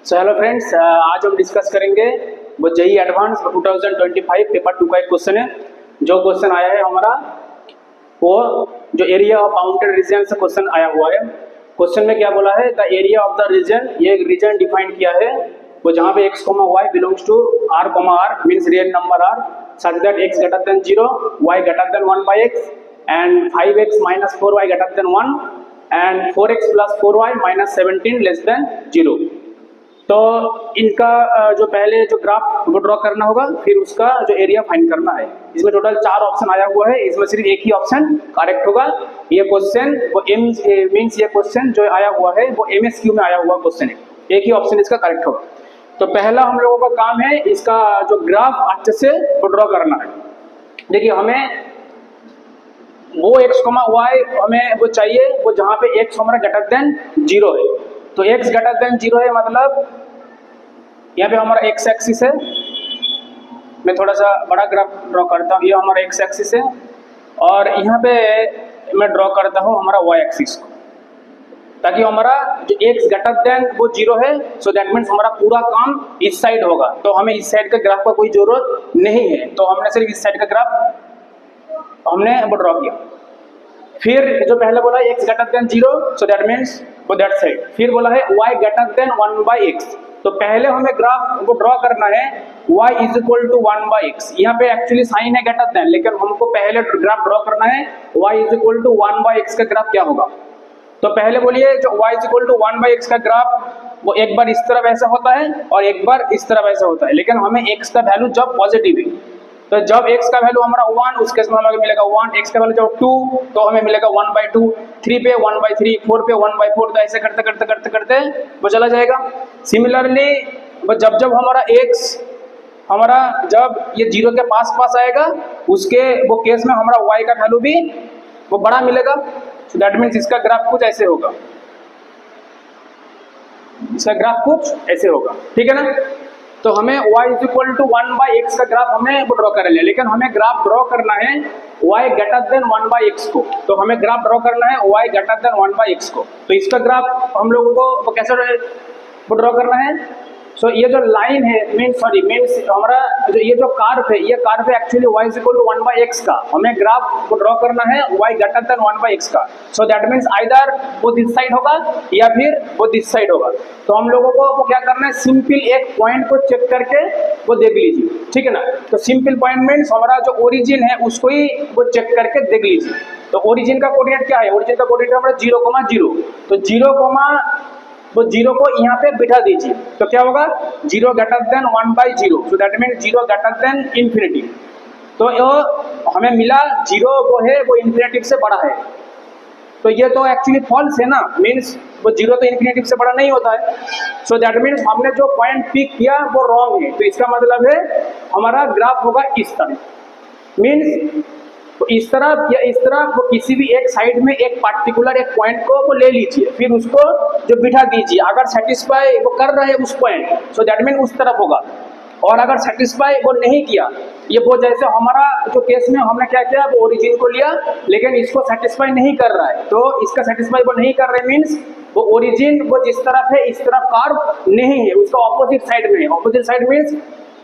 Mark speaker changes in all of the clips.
Speaker 1: So hello friends, आज हम discuss करेंगे वो जेईई एडवांस 2025 पेपर 2 का एक क्वेश्चन है। जो क्वेश्चन आया है हमारा वो जो एरिया ऑफ बाउंडेड रीजन से क्वेश्चन आया हुआ है। क्वेश्चन में क्या बोला है, the area of the region, ये एक रीजन डिफाइन किया है वो जहाँ पे x, y belongs to r, means real number r such that x greater than 0, y greater than 1 by x and 5x minus 4y greater than 1 and 4x plus 4y minus 17 less than 0। तो इनका जो पहले जो graph वो draw करना होगा, फिर उसका जो एरिया फाइंड करना है। इसमें टोटल 4 ऑप्शन आया हुआ है, इसमें सिर्फ एक ही ऑप्शन करेक्ट होगा। ये क्वेश्चन वो मीन्स ये क्वेश्चन जो आया हुआ है वो MSQ में आया हुआ क्वेश्चन है, एक ही ऑप्शन इसका करेक्ट होगा। तो पहला हम लोगों का काम है इसका जो ग्राफ अच्छे से वो ड्रॉ करना है। देखिए हमें वो x, y हमें वो चाहिए वो जहाँ पे x हमारा ग्रेटर देन 0 है। तो x ग्रेटर देन 0 है, मतलब यहाँ पे हमारा x एक्सिस है। मैं थोड़ा सा बड़ा ग्राफ ड्रॉ करता हूँ, ये हमारा x एक्सिस है और यहाँ पे मैं ड्रॉ करता हूँ हमारा y एक्सिस को, ताकि हमारा जो x ग्रेटर देन वो 0 है। सो दैट मीन्स हमारा पूरा काम इस साइड होगा, तो हमें इस साइड का ग्राफ का कोई जरूरत नहीं है। तो हमने सिर्फ इस साइड का ग्राफ हमने वो ड्रॉ किया। फिर जो पहले बोला x greater than 0, so that means वो दैट साइड। फिर बोला है y greater than 1 by x, तो पहले हमें ग्राफ को ड्रॉ करना है y is equal to 1 by x। यहाँ पे एक्चुअली साइन है ग्रेटर देन, लेकिन हमको पहले ग्राफ ड्रॉ करना है y is equal to 1 by x का ग्राफ क्या होगा। तो पहले बोलिए जो y is equal to 1 by x का ग्राफ वो एक बार इस तरफ ऐसा होता है और एक बार इस तरफ ऐसा होता है, लेकिन हमें x का वैल्यू जब पॉजिटिव है, तो जब x का वैल्यू हमारा 1 उस केस में हमें मिलेगा 1, x का वैल्यू जब 2 तो हमें मिलेगा 1 by 2, 3 पे 1 by 3, 4 पे 1 by 4, तो ऐसे करते करते करते करते वो चला जाएगा। सिमिलरली जब जब हमारा x हमारा जब ये 0 के पास पास आएगा उसके वो केस में हमारा y का वैल्यू भी वो बड़ा मिलेगा। सो दैट मीन्स इसका ग्राफ कुछ ऐसे होगा, इसका ग्राफ कुछ ऐसे होगा, ठीक है ना। तो हमें y is equal to 1 by x का ग्राफ हमें वो ड्रॉ कर लिया, लेकिन हमें ग्राफ ड्रॉ करना है y greater than 1 by x को। तो हमें ग्राफ ड्रॉ करना है y greater than 1 by x को। तो इसका ग्राफ हम लोगों को वो कैसे वो ड्रॉ करना है। सो ये जो लाइन है मीन्स हमारा जो ये जो कार्व है, ये कार्व है actually y is equal to 1 by x का। हमें ग्राफ को ड्रॉ करना है y greater than 1 by x का। सो दैट मीन्स आइदर वो दिस साइड होगा या फिर वो दिस साइड होगा। तो हम लोगों को वो क्या करना है, सिंपल एक पॉइंट को चेक करके वो देख लीजिए, ठीक है ना। तो सिंपल पॉइंट मीन्स हमारा जो ओरिजिन है उसको ही वो चेक करके देख लीजिए। तो ओरिजिन का कोऑर्डिनेट क्या है, ओरिजिन का कोऑर्डिनेट हमारा 0,0। तो 0 को यहाँ पे बिठा दीजिए, तो क्या होगा 0 greater than 1 by 0, so that means 0 greater than infinity. तो हमें मिला 0 वो है वो इन्फिनिटी से बड़ा है, तो ये तो एक्चुअली फॉल्स है ना, मीन्स वो 0 तो इन्फिनिटी से बड़ा नहीं होता है। सो दैट मीन्स हमने जो पॉइंट पिक किया वो रॉन्ग है। तो इसका मतलब है हमारा ग्राफ होगा इस तरह, मीन्स तो इस तरफ या इस तरफ वो किसी भी एक साइड में एक पार्टिकुलर एक पॉइंट को वो ले लीजिए, फिर उसको जो बिठा दीजिए। अगर सेटिस्फाई वो कर रहे हैं उस पॉइंट, सो दैट मीन उस तरफ होगा। और अगर सेटिस्फाई वो नहीं किया, ये वो जैसे हमारा जो केस में हमने क्या किया, वो ओरिजिन को लिया लेकिन इसको सेटिस्फाई नहीं कर रहा है, तो इसका सेटिस्फाई वो नहीं कर रहे मीन्स वो ओरिजिन वो जिस तरफ है इस तरफ कार्व नहीं है, उसका ऑपोजिट साइड में है। ऑपोजिट साइड मीन्स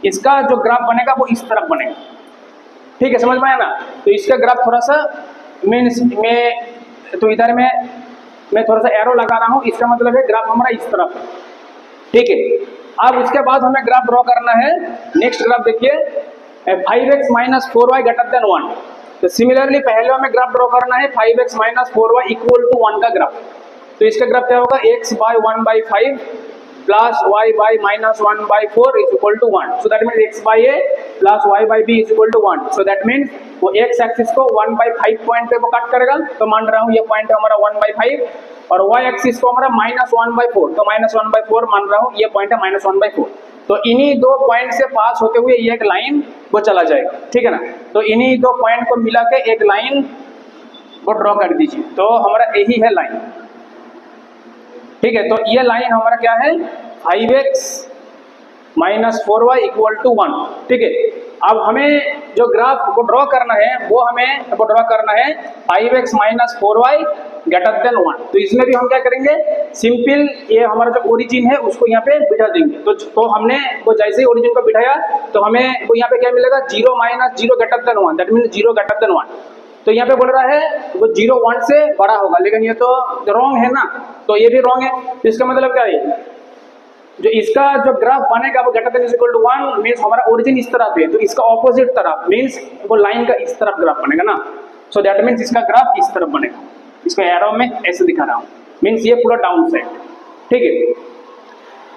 Speaker 1: इसका जो ग्राफ बनेगा वो इस तरफ बनेगा, ठीक है, समझ में आया ना। तो इसका ग्राफ थोड़ा सा मीन्स में तो इधर में मैं थोड़ा सा एरो लगा रहा हूँ, इसका मतलब है ग्राफ हमारा इस तरफ, ठीक है। अब उसके बाद हमें ग्राफ ड्रॉ करना है। नेक्स्ट ग्राफ देखिए 5x minus 4y greater than 1। तो सिमिलरली पहले हमें ग्राफ ड्रॉ करना है 5x minus 4y equal to 1 का ग्राफ। तो इसका ग्राफ क्या होगा, x by 1 by 5 plus y by minus 1 by 4 is equal to 1। So that means x by a plus y by b is equal to 1। So that means वो x axis को 1 by 5 point पे वो cut करेगा, तो मान रहा हूँ ये पॉइंट है हमारा 1 by 5, और y एक्सिस को हमारा माइनस 1 by 4, तो माइनस 1 by 4 मान रहा हूँ ये पॉइंट है माइनस 1 by 4। तो इन्हीं दो पॉइंट से पास होते हुए ये एक लाइन वो चला जाएगा, ठीक है ना। तो इन्हीं दो पॉइंट को मिला के एक लाइन वो ड्रॉ कर दीजिए, तो हमारा यही है लाइन, ठीक है। तो ये लाइन हमारा क्या है 5x minus 4y equal to 1, ठीक है। अब हमें जो ग्राफ को ड्रॉ करना है वो हमें वो ड्रॉ करना है 5x minus 4y greater than 1। तो इसमें भी हम क्या करेंगे, सिंपल ये हमारा जो ओरिजिन है उसको यहाँ पे बिठा देंगे। तो हमने वो जैसे ही ओरिजिन को बिठाया तो हमें वो यहाँ पे क्या मिलेगा, 0 - 0 greater than 1, that mean 0 greater than 1। तो यहाँ पे बोल रहा है वो 0 1 से बड़ा होगा, लेकिन ये तो रॉन्ग है ना, तो ये भी रॉन्ग है। तो इसका मतलब क्या है, जो इसका जो ग्राफ बनेगा वो greater than is equal to 1 means हमारा ओरिजिन इस तरफ है, तो इसका ऑपोजिट तरफ मींस वो लाइन का इस तरफ ग्राफ बनेगा ना। सो दैट मींस इसका ग्राफ इस तरफ बनेगा। इसको एरो में ऐसे दिखा रहा हूँ, मींस ये पूरा डाउन साइड, ठीक है।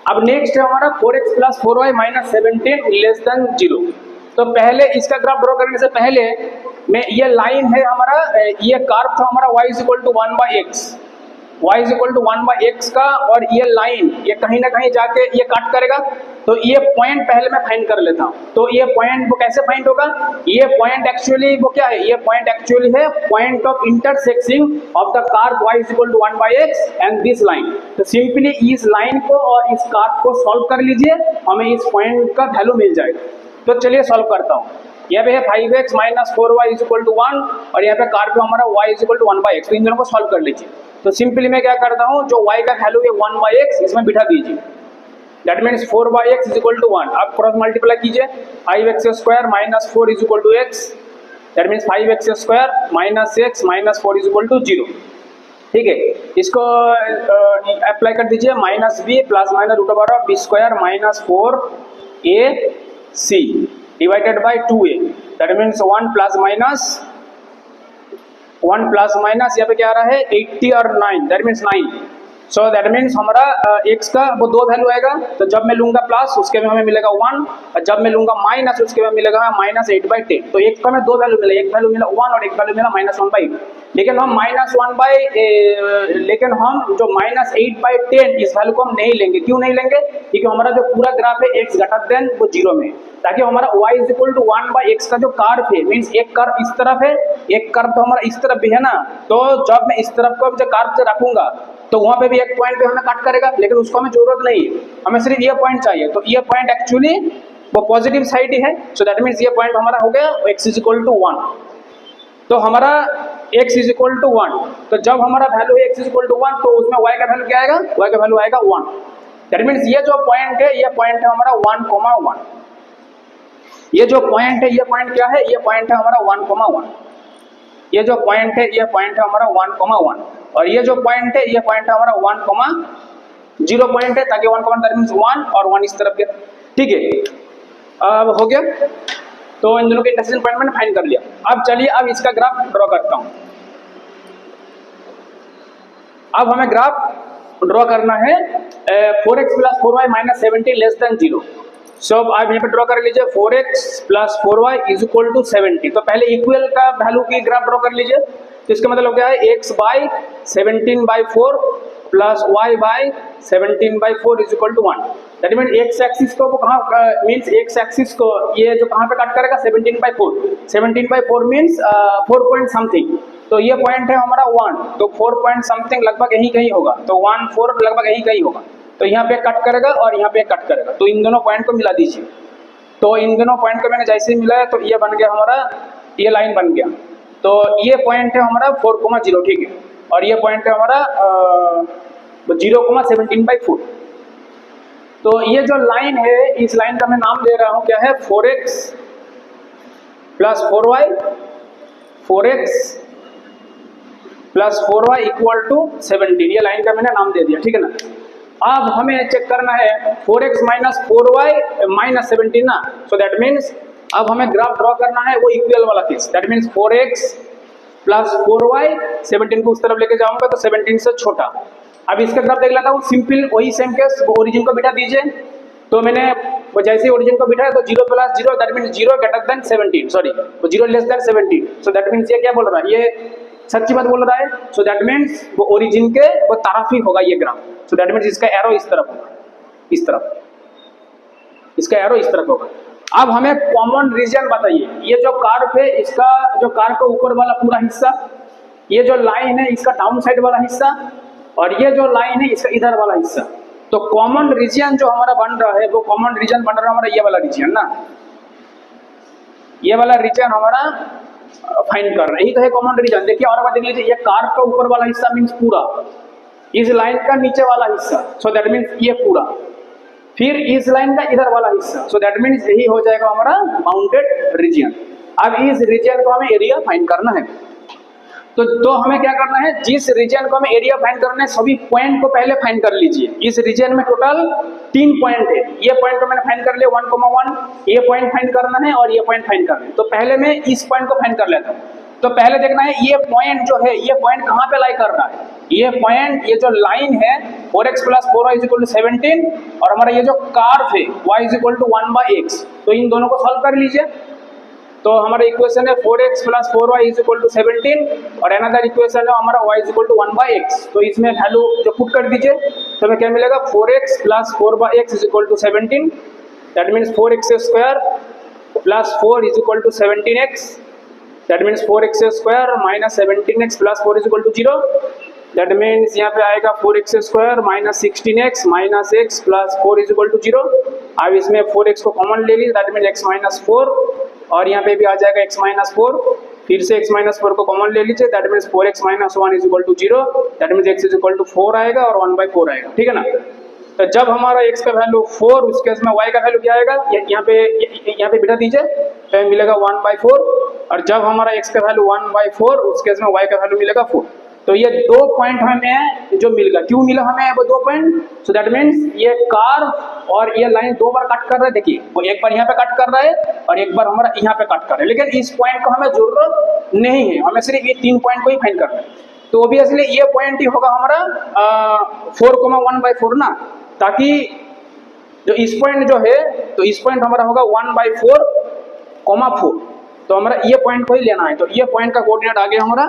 Speaker 1: अब नेक्स्ट है हमारा 4x + 4y - 17 लेस देन 0। तो पहले इसका ग्राफ ड्रॉ करने से पहले मैं ये लाइन है हमारा, ये कर्व था हमारा y = 1/x, y = 1/x का, और ये लाइन ये कहीं ना कहीं जाके ये कट करेगा। तो ये पॉइंट पहले मैं फाइंड कर लेता हूँ। तो ये पॉइंट वो कैसे फाइंड होगा, ये पॉइंट एक्चुअली वो क्या है, ये पॉइंट एक्चुअली है point of intersecting of the curve y = 1/x and this line. तो सिंपली इस लाइन को और इस कर्व को सॉल्व कर लीजिए, हमें इस पॉइंट का वैल्यू मिल जाएगा। तो चलिए सॉल्व करता हूँ। यहाँ पे है 5x - 4y = 1 और यहाँ पे कर्व हमारा y = 1/x। तो इन दोनों को सॉल्व कर लीजिए। तो सिंपली मैं क्या करता हूँ, जो y का वैल्यू है 1/x इसमें बिठा दीजिए, दैट मीन्स 4/x = 1। आप क्रॉस मल्टीप्लाई कीजिए, 5x² - 4 = x, that means 5x² - x - 4 = 0, ठीक है। इसको अप्लाई कर दीजिए, -b + -√b² - 4ac divided by 2a, that means 1 ± यहाँ पे क्या आ रहा है 80 और 9, that means 9। So that means हमारा x का वो दो वैल्यू आएगा। तो जब मैं लूंगा प्लस उसके में हमें मिलेगा 1, और जब मैं लूंगा माइनस उसके में मिलेगा -8/10। तो एक का में दो वैल्यू मिला, एक वैल्यू मिला 1 और एक वैल्यू मिला -1/8। लेकिन हम लेकिन हम जो -8/10 इस वैल्यू को हम नहीं लेंगे। क्यों नहीं लेंगे, क्योंकि हमारा जो पूरा ग्राफ है x ग्रेटर देन वो 0 में, ताकि हमारा y = 1/x का जो कर्व है, मीन्स एक कर्व इस तरफ है, एक कर्व तो हमारा इस तरफ भी है ना। तो जब मैं इस तरफ को जो कर्व से रखूंगा तो वहां पे भी एक पॉइंट पे हमें कट करेगा, लेकिन उसको हमें जरूरत नहीं है, हमें सिर्फ ये पॉइंट चाहिए। तो ये पॉइंट एक्चुअली वो पॉजिटिव साइड ही है। सो दैट मीन्स ये पॉइंट हमारा हो गया x = 1। तो हमारा x = 1, तो जब हमारा वैल्यू है x = 1 तो उसमें y का वैल्यू क्या आएगा, y का वैल्यू आएगा 1। दैट मीन्स ये जो पॉइंट है ये पॉइंट है हमारा 1,1। ये जो पॉइंट है ये पॉइंट क्या है, ये पॉइंट है हमारा 1,1। ये जो पॉइंट है ये पॉइंट है हमारा 1,1, और ये जो पॉइंट है ये पॉइंट है हमारा 1,0 पॉइंट है, ताकि 1,1 दैट मीन्स 1 और 1 इस तरफ गया, ठीक है। अब हो गया, तो इन दोनों के इंटरसेक्शन पॉइंट मैंने फाइंड कर लिया। अब चलिए अब इसका ग्राफ ड्रॉ करता हूं। अब हमें ग्राफ ड्रॉ करना है 4x + 4y - 17 लेस देन 0। सो अब आप यहाँ पे ड्रॉ कर लीजिए 4x + 4y = 70। तो पहले इक्वल का वैल्यू की ग्राफ ड्रॉ कर लीजिए। तो इसका मतलब क्या है, x/17/4 + y/17/4 = 1। That mean x axis को वो कहाँ मीन्स एक्स एक्सिस को ये जो कहाँ पे कट करेगा 17/4। 17/4 मीन्स 4 पॉइंट समथिंग। तो ये पॉइंट है हमारा 1, तो 4 पॉइंट समथिंग लगभग यहीं कहीं होगा। तो 1 4 लगभग यहीं कहीं होगा। तो यहाँ पे कट करेगा और यहाँ पे कट करेगा। तो इन दोनों पॉइंट को मिला दीजिए। तो इन दोनों पॉइंट को मैंने जैसे ही मिलाया तो ये बन गया हमारा, ये लाइन बन गया। तो ये पॉइंट है हमारा 4,0, ठीक है, और ये पॉइंट है हमारा 0,17/4। तो ये जो लाइन है इस लाइन का मैं नाम दे रहा हूँ क्या है, 4x + 4y, 4x + 4y = 17। ये लाइन का मैंने नाम दे दिया, ठीक है ना। अब हमें चेक करना है 4x - 4y - 17 ना। सो दैट मीन्स अब हमें ग्राफ ड्रॉ करना है वो इक्वल वाला case. That means 4x + 4y, 17 को उस तरफ लेके जाऊंगा तो 17 से छोटा। अब इसका ग्राफ देख लेता हूँ, सिंपल वही सेम केस, ओरिजिन को बिठा दीजिए। तो मैंने वो जैसे ओरिजिन को बिठाया तो 0 + 0 that means 0 greater than 17, sorry 0 less than 17। So that means ये क्या बोल रहा है, ये सच्ची बात बोल रहा है। सो दैट मीन्स वो ओरिजिन के वो तरफ ही होगा ये ग्राफ। सो दैट मीन्स इसका एरो इस तरफ होगा, इस तरफ, इसका एरो इस तरफ होगा। अब हमें कॉमन रीजन बताइए, ये जो कर्व है इसका जो कर्व का ऊपर वाला पूरा हिस्सा, ये जो लाइन है इसका डाउन साइड वाला हिस्सा, और ये जो लाइन है इसका इधर वाला हिस्सा। तो कॉमन रीजन जो हमारा बन रहा है वो कॉमन रीजन बन रहा है हमारा ये वाला रीजन ना। ये वाला रीजन हमारा फाइंड कर रहे हैं, यही तो है कॉमन रीजन। देखिए और बात देख लीजिए, ये कार का ऊपर वाला हिस्सा मीन्स पूरा, इस लाइन का नीचे वाला हिस्सा, सो दैट मीन्स ये पूरा, फिर इस लाइन का इधर वाला हिस्सा, सो दैट मीन्स यही हो जाएगा हमारा बाउंडेड रीजन। अब इस रीजन को हमें एरिया फाइंड करना है, तो हमें क्या करना है, जिस रीजन को हमें एरिया फाइंड करना है सभी पॉइंट को पहले फाइंड कर लीजिए। इस रीजन में टोटल 3 पॉइंट है, ये पॉइंट को मैंने फाइंड कर लिया 1,1, ये पॉइंट फाइंड करना है और ये पॉइंट फाइंड करना है। तो पहले मैं इस पॉइंट को फाइंड कर लेता हूँ। तो पहले देखना है ये पॉइंट जो है, ये पॉइंट कहाँ पे लाई कर रहा है, ये पॉइंट, ये जो लाइन है 4x + 4y = 17 और हमारा ये जो कर्व है y = 1/x, तो इन दोनों को सॉल्व कर लीजिए। तो हमारा इक्वेशन है 4x + 4y = 17 और अनदर इक्वेशन है हमारा y = 1/x। तो इसमें वैल्यू जो पुट कर दीजिए, तो हमें क्या मिलेगा, 4x + 4/x = 17, that means 4x² + 4 = 17x, that means 4x² - 17x + 4 = 0, that means यहाँ पे आएगा 4x² - 16x - x + 4 = 0। अब इसमें 4x को कॉमन ले लीजिए, दैट मीन्स x - 4 और यहाँ पे भी आ जाएगा x - 4, फिर से x - 4 को कॉमन ले लीजिए, that means 4x - 1 = 0, that means x = 4 आएगा और 1/4 आएगा, ठीक है ना। तो जब हमारा x का वैल्यू 4, उस केस में y का वैल्यू क्या आएगा, यहाँ पे बिठा दीजिए, तो मिलेगा 1/4 और जब हमारा x का वैल्यू 1/4, उस केस में y का वैल्यू मिलेगा 4। तो ये 2 पॉइंट हमें जो मिल गया, क्यों मिला हमें वो 2 पॉइंट, सो दैट मीन्स ये कर्व और ये लाइन 2 बार कट कर रहा है। देखिए वो एक बार यहाँ पे कट कर रहा है और एक बार हमारा यहाँ पे कट कर रहा है, लेकिन इस पॉइंट को हमें जरूरत नहीं है, हमें सिर्फ ये 3 पॉइंट को ही फाइंड करना है। तो ऑब्वियसली ये पॉइंट ही होगा हमारा 4,1/4 ना, ताकि जो इस पॉइंट जो है, तो इस पॉइंट हमारा होगा 1/4, 4, तो हमारा ये पॉइंट को ही लेना है। तो ये पॉइंट का कोऑर्डिनेट आ गया हमारा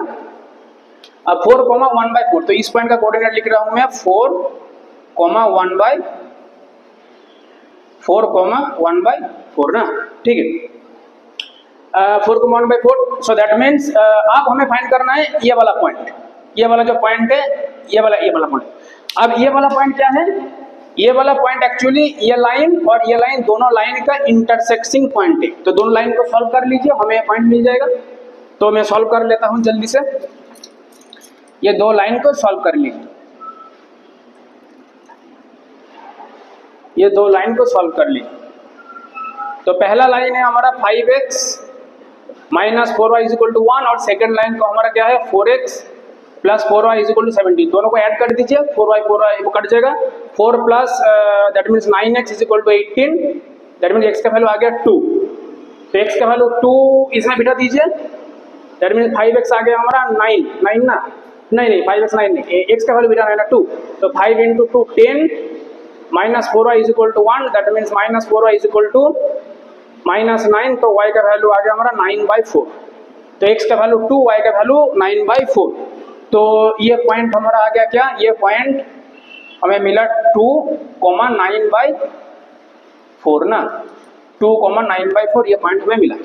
Speaker 1: 4,1/4, तो इस पॉइंट का कोऑर्डिनेट लिख रहा हूं मैं 4,1/4 ना, ठीक है, 4,1/4। सो दैट मीन्स अब हमें फाइंड करना है ये वाला पॉइंट, ये वाला जो पॉइंट है, ये वाला पॉइंट। अब ये वाला पॉइंट क्या है, ये वाला पॉइंट एक्चुअली ये लाइन और ये लाइन, दोनों लाइन का इंटरसेक्टिंग पॉइंट है। तो दोनों लाइन को सॉल्व कर लीजिए, हमें पॉइंट मिल जाएगा। तो मैं सॉल्व कर लेता हूं जल्दी से, ये 2 लाइन को सॉल्व कर लीजिए, ये 2 लाइन को सॉल्व कर लीजिए। तो पहला लाइन है हमारा 5x - 4y = 1 और सेकंड लाइन को हमारा क्या है 4x + 4y = 17। दोनों को ऐड कर दीजिए, 4y वो कट जाएगा, 4 plus that means 9x = 18, that means x का वैल्यू आ गया 2, तो x का वैल्यू 2 इसमें बिठा दीजिए, दैट मीन्स 5x आ गया हमारा 9 ना, नहीं 5x 9 नहीं, x का वैल्यू बिठाना है ना 2, तो 5 × 2 10 - 4y = 1, दैट मीन्स -4y = -9, तो y का वैल्यू आ गया हमारा 9/4, तो x का वैल्यू 2, y का वैल्यू 9/4। तो ये पॉइंट हमारा आ गया क्या, ये पॉइंट हमें मिला 2,9/4 ना, 2,9/4 ये पॉइंट हमें मिला,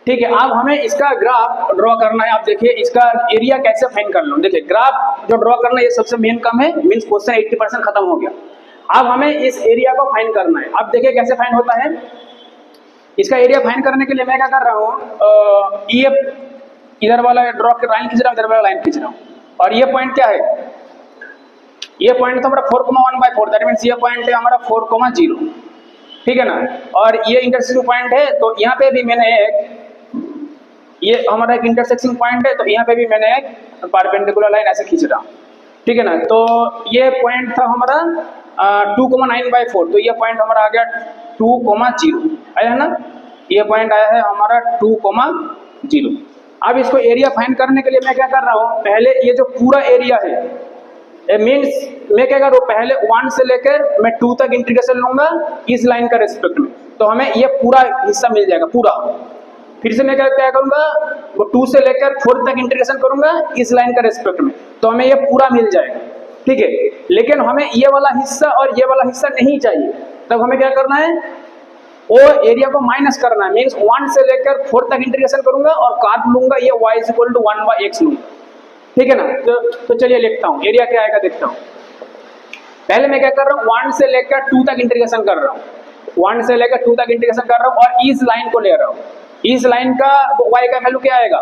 Speaker 1: ठीक है। अब हमें इसका ग्राफ ड्रॉ करना है। आप देखिए इसका एरिया कैसे फाइंड कर लो, देखिए ग्राफ जो ड्रॉ करना है ये सबसे मेन काम है, मीन्स क्वेश्चन 80% खत्म हो गया। अब हमें इस एरिया को फाइंड करना है। अब देखिए कैसे फाइंड होता है, इसका एरिया फाइंड करने के लिए मैं क्या कर रहा हूँ, ये इधर वाला ड्रॉ कर लाइन खींच रहा हूँ, इधर वाला लाइन खींच रहा हूँ, और ये पॉइंट क्या है, ये पॉइंट तो हमारा 4,1/4, दैट मीन्स ये पॉइंट है हमारा 4,0, ठीक है ना, और ये इंटरसेक्टिंग पॉइंट है। तो यहाँ पे भी मैंने ये हमारा एक इंटरसेक्टिंग पॉइंट है, तो यहाँ पे भी मैंने एक परपेंडिकुलर लाइन ऐसे खींच रहा हूँ, ठीक है ना। तो ये पॉइंट था हमारा 2,9/4, तो ये पॉइंट हमारा आ गया 2,0 आया है ना, ये पॉइंट आया है हमारा 2,0। अब इसको एरिया फाइंड करने के लिए मैं क्या कर रहा हूँ, पहले ये जो पूरा एरिया है, मीन्स मैं क्या कर रहा हूँ, पहले 1 से लेकर मैं 2 तक इंटीग्रेशन लूंगा इस लाइन का रेस्पेक्ट में, तो हमें ये पूरा हिस्सा मिल जाएगा पूरा। फिर से मैं क्या करूंगा, वो 2 से लेकर 4 तक इंटीग्रेशन करूंगा इस लाइन का रेस्पेक्ट में, तो हमें ये पूरा मिल जाएगा, ठीक है। लेकिन हमें ये वाला हिस्सा और ये वाला हिस्सा नहीं चाहिए, तब हमें क्या करना है, वो एरिया को माइनस करना है, मीन्स 1 से लेकर 4 तक इंटीग्रेशन करूंगा और काट लूंगा ये y = 1/x लूंगा, ठीक है ना। तो चलिए लिखता हूँ एरिया क्या आएगा, देखता हूँ। पहले मैं क्या कर रहा हूँ, 1 से लेकर 2 तक इंटीग्रेशन कर रहा हूँ, 1 से लेकर 2 तक इंटीग्रेशन कर रहा हूँ और इस लाइन को ले रहा हूँ, इस लाइन का y का वैल्यू क्या आएगा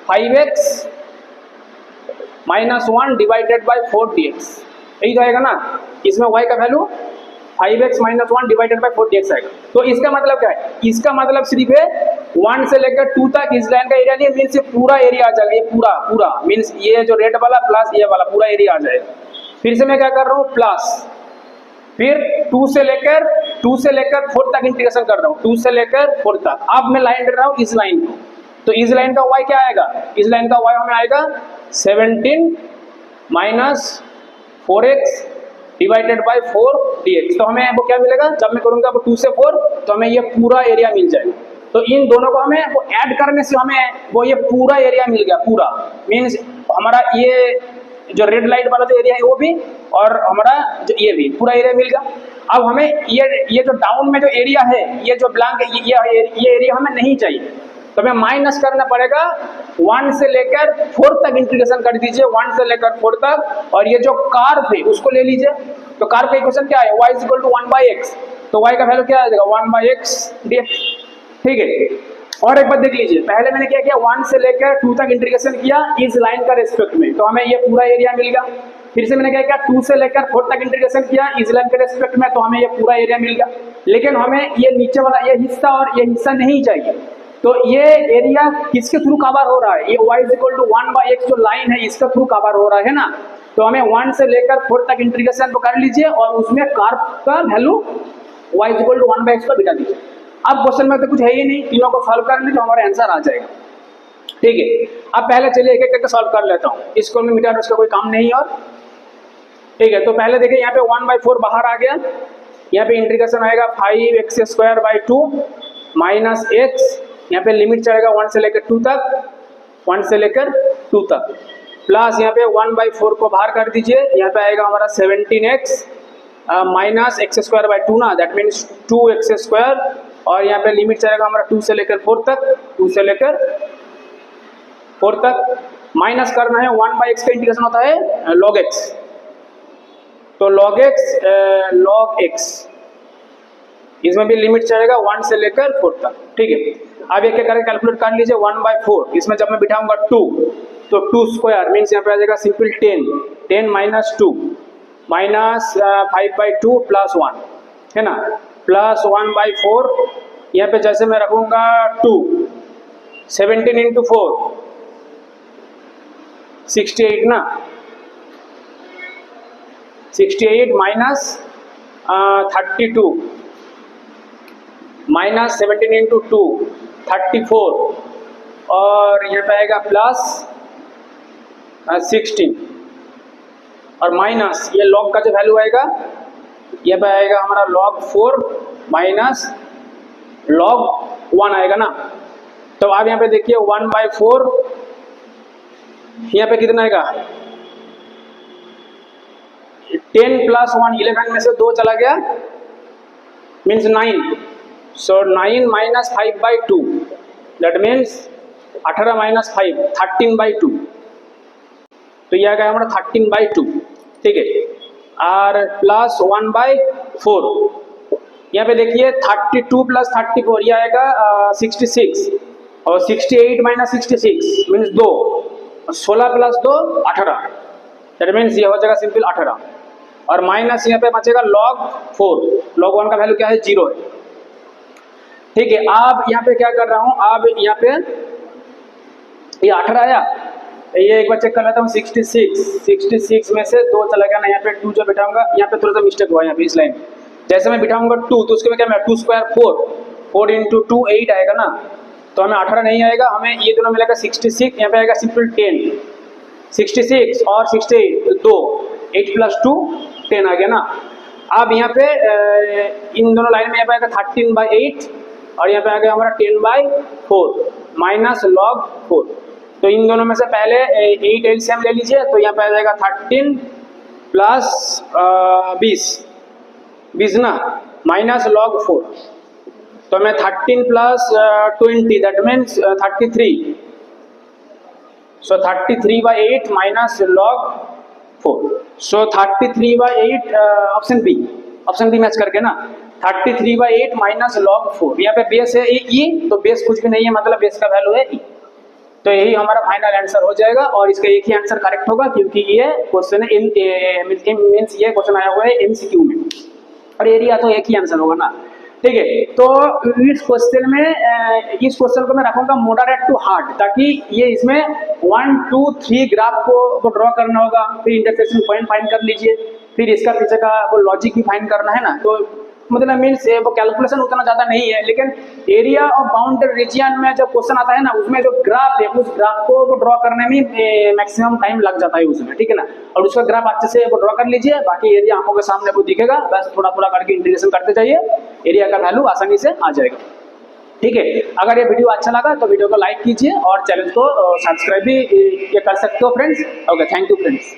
Speaker 1: 5x - 1 डिवाइडेड बाई 4 dx, यही तो आएगा ना। इसमें y का value 5x - 1 divided by 4 dx आएगा। तो इसका मतलब क्या है, इसका मतलब सिर्फ है 1 से लेकर 2 तक इस लाइन का एरिया नहीं, मीन्स ये पूरा एरिया आ जाएगा, ये पूरा पूरा मीन्स ये जो रेड वाला प्लस ये वाला पूरा एरिया आ जाएगा। फिर से मैं क्या कर रहा हूँ प्लस, फिर 2 से लेकर 4 तक इंटीग्रेशन कर रहा हूँ, 2 से लेकर 4 तक। अब मैं लाइन दे रहा हूँ इस लाइन को, तो इस लाइन का y क्या आएगा, इस लाइन का y हमें आएगा 17 minus 4x divided by 4 dx। तो हमें वो क्या मिलेगा, जब मैं करूँगा वो 2 से 4 तो हमें ये पूरा एरिया मिल जाएगा। तो इन दोनों को हमें वो ऐड करने से हमें वो ये पूरा एरिया मिल गया, पूरा मीन्स हमारा ये जो रेड लाइट वाला जो एरिया है वो भी, और हमारा जो ये भी पूरा एरिया मिल गया। अब हमें ये जो डाउन में जो एरिया है, ये जो ब्लैंक ये एरिया हमें नहीं चाहिए, तो हमें माइनस करना पड़ेगा। 1 से लेकर 4 तक इंटीग्रेशन कर दीजिए, 1 से लेकर 4 तक, और ये जो कर्व है उसको ले लीजिए। तो कर्व का इक्वेशन क्या है, y = 1/x, तो y का वैल्यू क्या आ जाएगा 1/x dx, ठीक है। और एक बार देख लीजिए, पहले मैंने क्या किया 1 से लेकर 2 तक इंटीग्रेशन किया इस लाइन का रेस्पेक्ट में, तो हमें ये पूरा एरिया मिल गया। फिर से मैंने क्या किया 2 से लेकर 4 तक इंटीग्रेशन किया इस लाइन के रेस्पेक्ट में, तो हमें ये पूरा एरिया मिल गया। लेकिन हमें ये नीचे वाला ये हिस्सा और ये हिस्सा नहीं चाहिए, तो ये एरिया किसके थ्रू कवर हो रहा है, ये y = 1/x जो लाइन है इसका थ्रू कवर हो रहा है ना। तो हमें 1 से लेकर 4 तक इंटीग्रेशन को कर लीजिए और उसमें कर्व का वैल्यू y = 1/x को बिठा दीजिए। अब क्वेश्चन में तो कुछ है ही नहीं, तीनों को सॉल्व कर लीजिए तो हमारा आंसर आ जाएगा, ठीक है। अब पहले चलिए एक एक करके सॉल्व कर लेता हूँ, इसको मैं मिटाना उसका कोई काम नहीं और, ठीक है। तो पहले देखिए यहाँ पे 1/4 बाहर आ गया, यहाँ पे इंटीग्रेशन आएगा 5x² माइनस x, यहाँ पे लिमिट चलेगा 1 से लेकर 2 तक, 1 से लेकर 2 तक, प्लस यहाँ पे 1/4 को बाहर कर दीजिए, यहाँ पे आएगा हमारा 17x माइनस x² ना, दैट मीन्स 2x², और यहाँ पे लिमिट चलेगा हमारा 2 से लेकर 4 तक, 2 से लेकर 4 तक, माइनस करना है 1/x का इंटीग्रेशन होता है log x, तो log x इसमें भी लिमिट चलेगा 1 से लेकर 4 तक, ठीक है। अब एक एक करके कैलकुलेट कर लीजिए 1/4, इसमें जब मैं बिठाऊंगा 2 तो 2² मीन्स यहाँ पे आ जाएगा सिंपल 10 माइनस 2 माइनस 5/2 प्लस 1 है ना, प्लस 1/4, यहाँ पे जैसे मैं रखूंगा 2, 17 × 4 68 ना, 68 माइनस 32 माइनस 17 × 2 34, और यहाँ पे आएगा प्लस 16, और माइनस ये लॉग का जो वैल्यू आएगा ये पे आएगा हमारा log 4 माइनस log 1 आएगा ना। तो अब यहाँ पे देखिए 1/4, यहाँ पे कितना आएगा 10 + 1 11 में से 2 चला गया means 9, so 9 minus 5/2 that means 18 minus 5 13/2, तो यह आ गया हमारा 13/2, ठीक है। और प्लस 1/4, यहाँ पे देखिए 32 + 34 ये आएगा 66, और 68 माइनस 66 मीन्स 2, 16 + 2 18, दैट मीन्स ये हो जाएगा सिंपल 18, और माइनस यहाँ पे बचेगा log 4, log 1 का वैल्यू क्या है 0 है, ठीक है। अब यहाँ पे क्या कर रहा हूँ, अब यहाँ पे ये 18 आया, ये एक बार चेक कर लेता हूँ 66 में से 2 चला गया ना, यहाँ पे 2 जो बिठाऊंगा यहाँ पे थोड़ा सा मिस्टेक हुआ, यहाँ पे इस लाइन जैसे मैं बिठाऊंगा 2 तो उसके में क्या मैं 2² 4 × 2 8 आएगा ना, तो हमें 18 नहीं आएगा, हमें ये दोनों मिलेगा 66, यहाँ पे आएगा सिंपल 10, 66 और 68 2, 8 + 2 10 आ गया ना। अब यहाँ पे इन दोनों लाइन में यहाँ पे आएगा 13/8, और यहाँ पे आ गया हमारा 10/4 माइनस log 4, तो इन दोनों में से पहले 8 एलसीएम ले लीजिए, तो यहाँ पे आ जाएगा 13 + 20 ना माइनस log 4, तो मैं 13 + 20 that means 33, so 33/8 minus log 4, so 33/8 option B match करके ना, 33/8 माइनस log 4। यहाँ पे बेस है ई, तो बेस कुछ भी नहीं है, मतलब बेस का वैल्यू है ई। तो यही हमारा फाइनल आंसर हो जाएगा और इसका एक ही आंसर करेक्ट होगा, क्योंकि ये क्वेश्चन है मींस ये क्वेश्चन आया हुआ है एमसीक्यू में, और एरिया तो एक ही आंसर होगा ना। ठीक है, तो इस क्वेश्चन में इस क्वेश्चन को मैं रखूंगा मॉडरेट टू हार्ड, ताकि ये इसमें 1 2 3 ग्राफ को ड्रॉ करना होगा, फिर इंटरसेक्शन पॉइंट फाइंड कर लीजिए, फिर इसका पीछे का वो लॉजिक भी फाइंड करना है ना। तो मतलब मीन्स वो कैलकुलेशन उतना ज़्यादा नहीं है, लेकिन एरिया ऑफ बाउंड्री रीजियन में जब क्वेश्चन आता है ना, उसमें जो ग्राफ है उस ग्राफ को ड्रॉ करने में मैक्सिमम टाइम लग जाता है उसमें, ठीक है ना। और उसका ग्राफ अच्छे से वो ड्रॉ कर लीजिए, बाकी एरिया आंखों के सामने वो दिखेगा, बस थोड़ा थोड़ा करके इंटीग्रेशन करते जाइए, एरिया का वैल्यू आसानी से आ जाएगा। ठीक है, अगर ये वीडियो अच्छा लगा तो वीडियो को लाइक कीजिए और चैनल को सब्सक्राइब भी ये कर सकते हो friends. Okay, thank you friends.